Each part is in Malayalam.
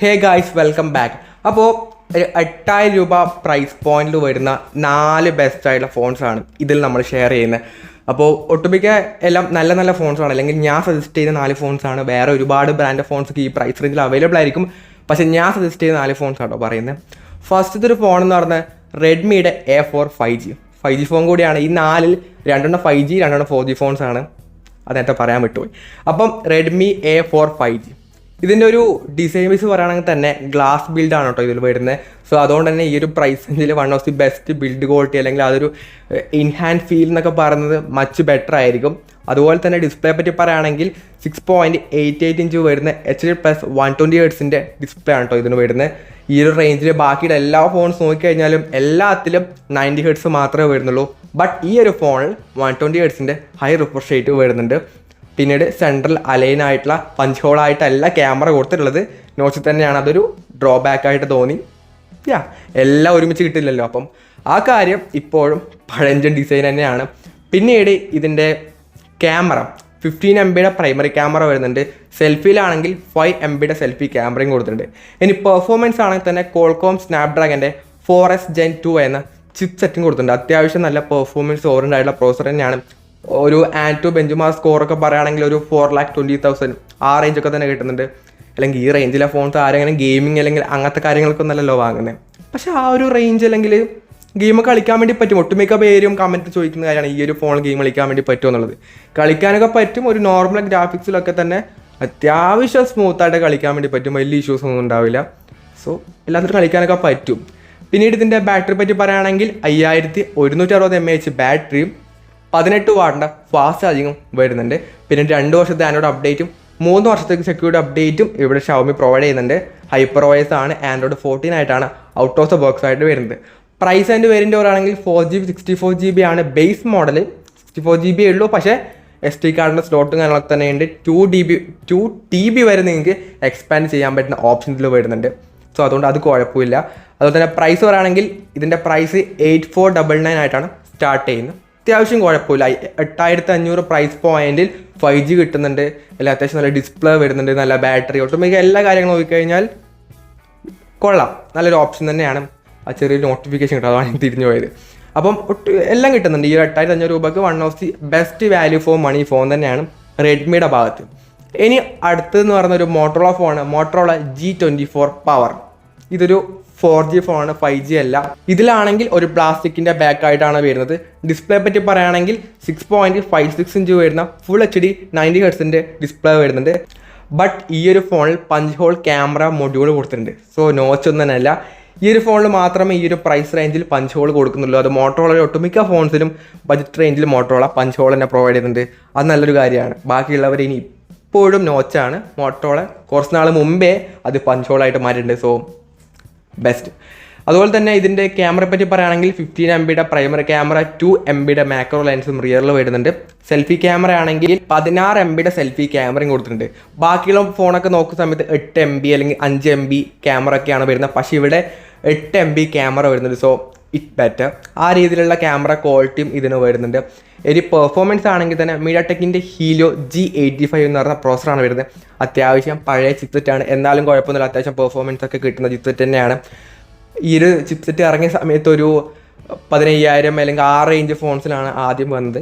Hey guys, welcome back. അപ്പോൾ ഒരു 8000 രൂപ പ്രൈസ് പോയിന്റിൽ വരുന്ന 4 ബെസ്റ്റ് ആയിട്ടുള്ള ഫോൺസാണ് ഇതിൽ നമ്മൾ ഷെയർ ചെയ്യുന്നത്. അപ്പോൾ ഒട്ടുമിക്ക എല്ലാം നല്ല നല്ല ഫോൺസാണ്, അല്ലെങ്കിൽ ഞാൻ സജസ്റ്റ് ചെയ്യുന്ന 4 ഫോൺസാണ്. വേറെ ഒരുപാട് ബ്രാൻഡ് ഫോൺസ് ഈ പ്രൈസ് റേഞ്ചിൽ അവൈലബിൾ ആയിരിക്കും, പക്ഷേ ഞാൻ സജസ്റ്റ് ചെയ്യുന്ന 4 ഫോൺസ് ആണോ പറയുന്നത്. ഫസ്റ്റത്തെ ഒരു ഫോൺ എന്ന് പറഞ്ഞാൽ റെഡ്മിയുടെ A4 5G ഫോൺ കൂടിയാണ്. ഈ 4-ൽ 2 5G 2 4G ഫോൺസാണ്. അത് നേരത്തെ പറയാൻ വിട്ടുപോയി. അപ്പം റെഡ്മി A4 5G ഇതിൻ്റെ ഒരു ഡിസൈൻ വൈസ് പറയുകയാണെങ്കിൽ തന്നെ ഗ്ലാസ് ബിൽഡാണ് കേട്ടോ ഇതിൽ വരുന്നത്. സോ അതുകൊണ്ട് തന്നെ ഈ ഒരു പ്രൈസ് റേഞ്ചിൽ one of the best build quality, അല്ലെങ്കിൽ അതൊരു ഇൻഹാൻഡ് ഫീൽ എന്നൊക്കെ പറയുന്നത് മച്ച് ബെറ്റർ ആയിരിക്കും. അതുപോലെ തന്നെ ഡിസ്പ്ലേ പറ്റി പറയുകയാണെങ്കിൽ 6.88 ഇഞ്ച് വരുന്ന HD+ 120 Hz ഡിസ്പ്ലേ ആണ് കേട്ടോ ഇതിന് വരുന്നത്. ഈ ഒരു റേഞ്ചിൽ ബാക്കിയുടെ എല്ലാ ഫോൺസ് നോക്കിക്കഴിഞ്ഞാലും എല്ലാത്തിലും 90 Hz മാത്രമേ വരുന്നുള്ളൂ. ബട്ട് ഈ ഒരു ഫോണിൽ 120 Hz ഹൈ റിഫ്രഷ് റേറ്റ് വരുന്നുണ്ട്. പിന്നീട് സെൻട്രൽ അലൈൻ ആയിട്ടുള്ള പഞ്ച് ഹോളായിട്ടല്ല ക്യാമറ കൊടുത്തിട്ടുള്ളത്, നോച്ചിൽ തന്നെയാണ്. അതൊരു ഡ്രോബാക്ക് ആയിട്ട് തോന്നി. എല്ലാം ഒരുമിച്ച് കിട്ടില്ലല്ലോ, അപ്പം ആ കാര്യം ഇപ്പോഴും പഴഞ്ചൻ ഡിസൈൻ തന്നെയാണ്. പിന്നീട് ഇതിൻ്റെ ക്യാമറ 15 MB പ്രൈമറി ക്യാമറ വരുന്നുണ്ട്. സെൽഫിയിലാണെങ്കിൽ 5 MB സെൽഫി ക്യാമറയും കൊടുത്തിട്ടുണ്ട്. ഇനി പെർഫോമൻസ് ആണെങ്കിൽ തന്നെ കോൾകോം സ്നാപ്ഡ്രാഗൻ്റെ 4S Gen 2 എന്ന ചിപ്പ് സെറ്റും കൊടുത്തിട്ടുണ്ട്. അത്യാവശ്യം നല്ല പെർഫോമൻസ് ഓറിയൻറ്റഡ് ആയിട്ടുള്ള പ്രോസർ തന്നെയാണ്. ഒരു ആൻറ്റു ബെഞ്ചുമാർക്ക് സ്കോറൊക്കെ പറയുകയാണെങ്കിൽ ഒരു 4,20,000 ആ റേഞ്ചൊക്കെ തന്നെ കിട്ടുന്നുണ്ട്. അല്ലെങ്കിൽ ഈ റേഞ്ചിലെ ഫോൺസ് ആരെങ്കിലും ഗെയിമിങ് അല്ലെങ്കിൽ അങ്ങനത്തെ കാര്യങ്ങൾക്കൊന്നല്ലല്ലോ വാങ്ങുന്നത്. പക്ഷേ ആ ഒരു റേഞ്ച് അല്ലെങ്കിൽ ഗെയിം കളിക്കാൻ വേണ്ടി പറ്റും. ഒട്ടുമിക്ക പേരും കമൻറ്റ് ചോദിക്കുന്ന കാര്യമാണ് ഈ ഒരു ഫോൺ ഗെയിം കളിക്കാൻ വേണ്ടി പറ്റുമോ എന്നുള്ളത്. കളിക്കാനൊക്കെ പറ്റും. ഒരു നോർമൽ ഗ്രാഫിക്സിലൊക്കെ തന്നെ അത്യാവശ്യം സ്മൂത്തായിട്ട് കളിക്കാൻ വേണ്ടി പറ്റും. വലിയ ഇഷ്യൂസ് ഒന്നും ഉണ്ടാവില്ല. സോ എല്ലാത്തിനും കളിക്കാനൊക്കെ പറ്റും. പിന്നീട് ഇതിൻ്റെ ബാറ്ററി പറ്റി പറയുകയാണെങ്കിൽ 5160 mAh ബാറ്ററിയും 18 വാട്ടിൻ്റെ ഫാസ്റ്റ് ചാർജിങ്ങും വരുന്നുണ്ട്. പിന്നെ 2 വർഷത്തെ ആൻഡ്രോയിഡ് അപ്ഡേറ്റും 3 വർഷത്തേക്ക് സെക്യൂരിറ്റി അപ്ഡേറ്റും ഇവിടെ ഷവമി പ്രൊവൈഡ് ചെയ്യുന്നുണ്ട്. HyperOS ആണ്, ആൻഡ്രോയിഡ് 14 ആയിട്ടാണ് ഔട്ട് ഓഫ് ദ ബോക്സ് ആയിട്ട് വരുന്നത്. പ്രൈസ് ആൻഡ് വേരിയൻ്റ് പറയുകയാണെങ്കിൽ 4GB 64GB ആണ് ബേസ് മോഡൽ. 64GB ഉള്ളൂ, പക്ഷേ SD കാർഡിൻ്റെ സ്ലോട്ടും കാര്യങ്ങളൊക്കെ തന്നെ ഉണ്ട്. 2TB വരെ നിങ്ങൾക്ക് എക്സ്പാൻഡ് ചെയ്യാൻ പറ്റുന്ന ഓപ്ഷൻ ഇതിൽ വരുന്നുണ്ട്. സോ അതുകൊണ്ട് അത് കുഴപ്പമില്ല. അതുപോലെ തന്നെ പ്രൈസ് പറയുകയാണെങ്കിൽ ഇതിൻ്റെ പ്രൈസ് 8499 ആയിട്ടാണ് സ്റ്റാർട്ട് ചെയ്യുന്നത്. അത്യാവശ്യം കുഴപ്പമില്ല. 8500 പ്രൈസ് പോയിന്റിൽ 5G കിട്ടുന്നുണ്ട്. അല്ലെങ്കിൽ അത്യാവശ്യം നല്ല ഡിസ്പ്ലേ വരുന്നുണ്ട്, നല്ല ബാറ്ററി, ഒട്ടുമിക്ക എല്ലാ കാര്യങ്ങളും നോക്കിക്കഴിഞ്ഞാൽ കൊള്ളാം. നല്ലൊരു ഓപ്ഷൻ തന്നെയാണ്. ആ ചെറിയൊരു നോട്ടിഫിക്കേഷൻ കിട്ടും, അതാണ് തിരിഞ്ഞു പോയത്. അപ്പം എല്ലാം കിട്ടുന്നുണ്ട്. ഈ 8500 രൂപയ്ക്ക് one of the best value for money phone തന്നെയാണ് റെഡ്മിയുടെ ഭാഗത്ത്. ഇനി അടുത്തതെന്ന് പറയുന്ന ഒരു Motorola phone, Motorola G24 power. ഇതൊരു 4G ഫോണാണ്, 5G അല്ല. ഇതിലാണെങ്കിൽ ഒരു പ്ലാസ്റ്റിക്കിൻ്റെ ബാക്ക് ആയിട്ടാണ് വരുന്നത്. ഡിസ്പ്ലേ പറ്റി പറയുകയാണെങ്കിൽ 6.56 ഇഞ്ച് വരുന്ന ഫുൾ HD 90 Hz ഡിസ്പ്ലേ വരുന്നുണ്ട്. ബട്ട് ഈ ഒരു ഫോണിൽ പഞ്ച് ഹോൾ ക്യാമറ മൊഡ്യൂൾ കൊടുത്തിട്ടുണ്ട്. സോ നോച്ച് ഒന്നും തന്നെ അല്ല. ഈ ഒരു ഫോണിൽ മാത്രമേ ഈ ഒരു പ്രൈസ് റേഞ്ചിൽ പഞ്ച് ഹോൾ കൊടുക്കുന്നുള്ളൂ. അത് മോട്ടോറോളയുടെ ഒട്ടുമിക്ക ഫോൺസിലും ബജറ്റ് റേഞ്ചിൽ മോട്ടോറോള പഞ്ച് ഹോൾ തന്നെ പ്രൊവൈഡ് ചെയ്യുന്നുണ്ട്. അത് നല്ലൊരു കാര്യമാണ്. ബാക്കിയുള്ളവർ ഇനി ഇപ്പോഴും നോച്ചാണ്. മോട്ടോറോള കുറച്ച് നാൾ മുമ്പേ അത് പഞ്ച് ഹോളായിട്ട് മാറ്റിയിട്ടുണ്ട്. So best. അതുപോലെ തന്നെ ഇതിൻ്റെ ക്യാമറ പറ്റി പറയുകയാണെങ്കിൽ 15 MB primary camera, 2 MB macro ലെൻസും റിയറിൽ വരുന്നുണ്ട്. സെൽഫി ക്യാമറ ആണെങ്കിൽ 16 MB സെൽഫി ക്യാമറയും കൊടുത്തിട്ടുണ്ട്. ബാക്കിയുള്ള ഫോണൊക്കെ നോക്കുന്ന സമയത്ത് 8 MB അല്ലെങ്കിൽ 5 MB ക്യാമറ ഒക്കെയാണ് വരുന്നത്. പക്ഷേ ഇവിടെ 8 MB ക്യാമറ വരുന്നുണ്ട്. So it better. ആ രീതിയിലുള്ള ക്യാമറ ക്വാളിറ്റിയും ഇതിന് വരുന്നുണ്ട്. ഇനി പെർഫോമൻസ് ആണെങ്കിൽ തന്നെ മീഡിയാടെക്കിൻ്റെ ഹീലിയോ G85 എന്ന് പറഞ്ഞ പ്രോസറാണ് വരുന്നത്. അത്യാവശ്യം പഴയ ചിപ്സെറ്റാണ്, എന്നാലും കുഴപ്പമൊന്നുമില്ല. അത്യാവശ്യം പെർഫോമൻസ് ഒക്കെ കിട്ടുന്ന ചിപ്സെറ്റ് തന്നെയാണ്. ഈ ഒരു ചിപ്സെറ്റ് ഇറങ്ങിയ സമയത്ത് ഒരു 15,000 അല്ലെങ്കിൽ ആ റേഞ്ച് ഫോൺസിലാണ് ആദ്യം വന്നത്.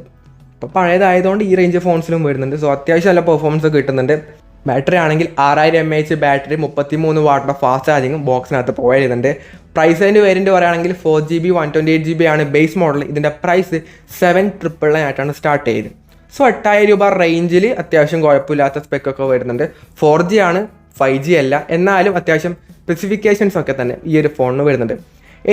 അപ്പോൾ പഴയതായതുകൊണ്ട് ഈ റേഞ്ച് ഫോൺസിലും വരുന്നുണ്ട്. സോ അത്യാവശ്യം നല്ല പെർഫോമൻസ് ഒക്കെ കിട്ടുന്നുണ്ട്. ബാറ്ററി ആണെങ്കിൽ 6000 mAh ബാറ്ററി, 33 വാട്ടിൻ്റെ ഫാസ്റ്റ് ചാർജിങ്ങും ബോക്സിനകത്ത് പ്രൊവൈഡ് ചെയ്യുന്നുണ്ട്. പ്രൈസ് ആൻഡ് വേരിയൻ്റ് പറയുകയാണെങ്കിൽ 4GB 128GB ആണ് ബേസ് മോഡൽ. ഇതിൻ്റെ പ്രൈസ് 7,999 ആയിട്ടാണ് സ്റ്റാർട്ട് ചെയ്തത്. സോ 8000 രൂപ റേഞ്ചിൽ അത്യാവശ്യം കുഴപ്പമില്ലാത്ത സ്പെക്കൊക്കെ വരുന്നുണ്ട്. 4G ആണ്, 5G അല്ല. എന്നാലും അത്യാവശ്യം സ്പെസിഫിക്കേഷൻസ് ഒക്കെ തന്നെ ഈ ഒരു ഫോണിന് വരുന്നുണ്ട്.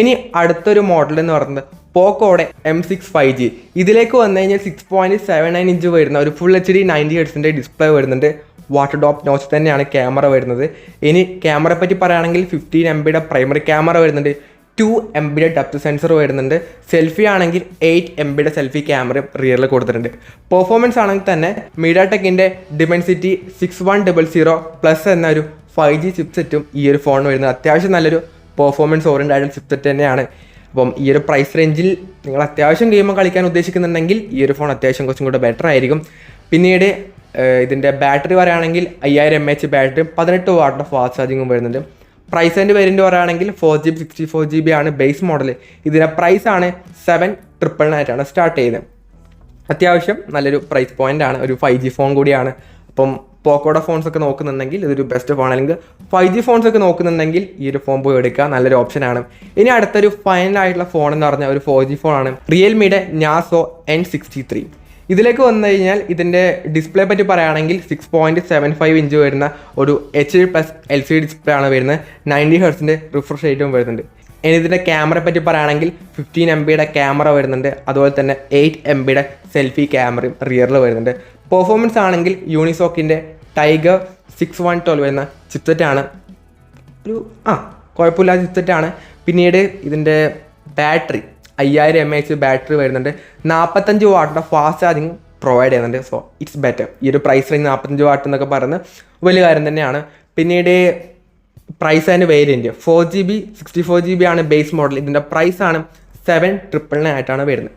ഇനി അടുത്തൊരു മോഡൽ എന്ന് പറയുന്നത് പോക്കോയുടെ M6 5G. ഇതിലേക്ക് വന്നു കഴിഞ്ഞാൽ 6.79 ഇഞ്ച് വരുന്ന ഒരു ഫുൾ HD 90 Hz ഡിസ്പ്ലേ വരുന്നുണ്ട്. വാട്ടർ ഡോപ്പ് നോച്ച് തന്നെയാണ് ക്യാമറ വരുന്നത്. ഇനി ക്യാമറ പറ്റി പറയുകയാണെങ്കിൽ 15 MB പ്രൈമറി ക്യാമറ വരുന്നുണ്ട്, 2 MB ഡെപ്ത് സെൻസർ വരുന്നുണ്ട്. സെൽഫി ആണെങ്കിൽ 8 MB സെൽഫി ക്യാമറ റിയറിൽ കൊടുത്തിട്ടുണ്ട്. പെർഫോമൻസ് ആണെങ്കിൽ തന്നെ മീഡിയാടെക്കിൻ്റെ Dimensity 6100+ എന്നൊരു 5G ചിപ്സെറ്റും ഈ ഒരു ഫോണിന് വരുന്നത്. അത്യാവശ്യം നല്ലൊരു പെർഫോമൻസ് ഓറിയൻറ്റഡ് ആയിട്ടുള്ള ചിപ്സെറ്റ് തന്നെയാണ്. അപ്പം ഈ ഒരു പ്രൈസ് റേഞ്ചിൽ നിങ്ങൾ അത്യാവശ്യം ഗെയിം കളിക്കാൻ ഉദ്ദേശിക്കുന്നുണ്ടെങ്കിൽ ഈ ഒരു ഫോൺ അത്യാവശ്യം കുറച്ചും കൂടെ ബെറ്റർ ആയിരിക്കും. പിന്നീട് ഇതിൻ്റെ ബാറ്ററി പറയുകയാണെങ്കിൽ 5000 mAh ബാറ്ററിയും 18 വാട്ടിൻ്റെ ഫാസ്റ്റ് ചാർജിങ്ങും വരുന്നുണ്ട്. പ്രൈസിൻ്റെ വേരിയൻറ്റ് പറയുകയാണെങ്കിൽ 4GB 64GB ആണ് ബേസ് മോഡൽ. ഇതിൻ്റെ പ്രൈസാണ് 7,999 സ്റ്റാർട്ട് ചെയ്യുന്നത്. അത്യാവശ്യം നല്ലൊരു പ്രൈസ് പോയിൻ്റാണ്. ഒരു 5G ഫോൺ കൂടിയാണ്. അപ്പം പോക്കോയുടെ ഫോൺസ് ഒക്കെ നോക്കുന്നുണ്ടെങ്കിൽ ഇതൊരു ബെസ്റ്റ് ഫോൺ, അല്ലെങ്കിൽ 5G ഫോൺസ് ഒക്കെ നോക്കുന്നുണ്ടെങ്കിൽ ഈ ഒരു ഫോൺ പോയി എടുക്കുക, നല്ലൊരു ഓപ്ഷനാണ്. ഇനി അടുത്തൊരു ഫൈനൽ ആയിട്ടുള്ള ഫോൺ എന്ന് പറഞ്ഞാൽ ഒരു 4G ഫോണാണ്, റിയൽമിയുടെ നാസോ N63. ഇതിലേക്ക് വന്നു കഴിഞ്ഞാൽ ഇതിൻ്റെ ഡിസ്പ്ലേ പറ്റി പറയുകയാണെങ്കിൽ 6.75 ഇഞ്ച് വരുന്ന ഒരു HD+ LCD ഡിസ്പ്ലേ ആണ് വരുന്നത്. 90 ഹെർട്സിൻ്റെ റിഫ്രഷ് റേറ്റും വരുന്നുണ്ട്. ഇനി ഇതിൻ്റെ ക്യാമറ പറ്റി പറയുകയാണെങ്കിൽ 15 MB ക്യാമറ വരുന്നുണ്ട്. അതുപോലെ തന്നെ 8 MB സെൽഫി ക്യാമറയും റിയറിൽ വരുന്നുണ്ട്. പെർഫോമൻസ് ആണെങ്കിൽ യൂണിസോക്കിൻ്റെ ടൈഗർ 6112 എന്ന ചിപ്സെറ്റാണ്. ഒരു കുഴപ്പമില്ലാത്ത ചിപ്സെറ്റാണ്. പിന്നീട് ഇതിൻ്റെ ബാറ്ററി 5000 mAh ബാറ്ററി വരുന്നുണ്ട്. 45 വാട്ടിൻ്റെ ഫാസ്റ്റ് ചാർജിങ് പ്രൊവൈഡ് ചെയ്യുന്നുണ്ട്. So it's better. ഈ ഒരു പ്രൈസ് റേഞ്ച് 45 വാട്ട് എന്നൊക്കെ പറയുന്നത് വലിയ കാര്യം തന്നെയാണ്. പിന്നീട് പ്രൈസ് അതിൻ്റെ വേരിയൻറ്റ് 4GB 64GB ആണ് ബേസ് മോഡൽ. ഇതിൻ്റെ പ്രൈസാണ് 7,999 ആയിട്ടാണ് വരുന്നത്.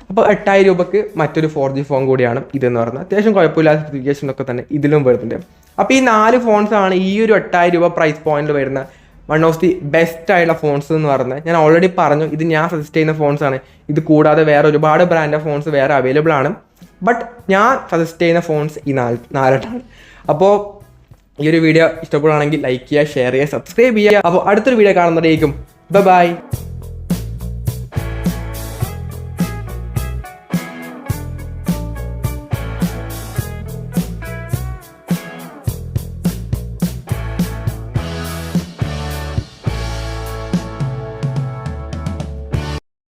അപ്പോൾ 8000 രൂപയ്ക്ക് മറ്റൊരു 4G ഫോൺ കൂടിയാണ് ഇതെന്ന് പറഞ്ഞാൽ. അത്യാവശ്യം കുഴപ്പമില്ലാത്ത സ്പെസിഫിക്കേഷനൊക്കെ തന്നെ ഇതിലും വരുന്നുണ്ട്. അപ്പോൾ ഈ 4 ഫോൺസാണ് ഈ ഒരു 8000 രൂപ പ്രൈസ് പോയിന്റിൽ വരുന്ന വൺ ഓഫ് ദി ബെസ്റ്റ് ആയിട്ടുള്ള ഫോൺസ് എന്ന് പറഞ്ഞാൽ. ഞാൻ ഓൾറെഡി പറഞ്ഞു ഇത് ഞാൻ സജസ്റ്റ് ചെയ്യുന്ന ഫോൺസാണ്. ഇത് കൂടാതെ വേറെ ഒരുപാട് ബ്രാൻഡ് ഫോൺസ് വേറെ അവൈലബിൾ ആണ്. ബട്ട് ഞാൻ സജസ്റ്റ് ചെയ്യുന്ന ഫോൺസ് ഈ 4 അപ്പോൾ ഈ ഒരു വീഡിയോ ഇഷ്ടപ്പെടുകയാണെങ്കിൽ ലൈക്ക് ചെയ്യുക, ഷെയർ ചെയ്യുക, സബ്സ്ക്രൈബ് ചെയ്യുക. അപ്പോൾ അടുത്തൊരു വീഡിയോ കാണുന്നതായിരിക്കും. ബൈ.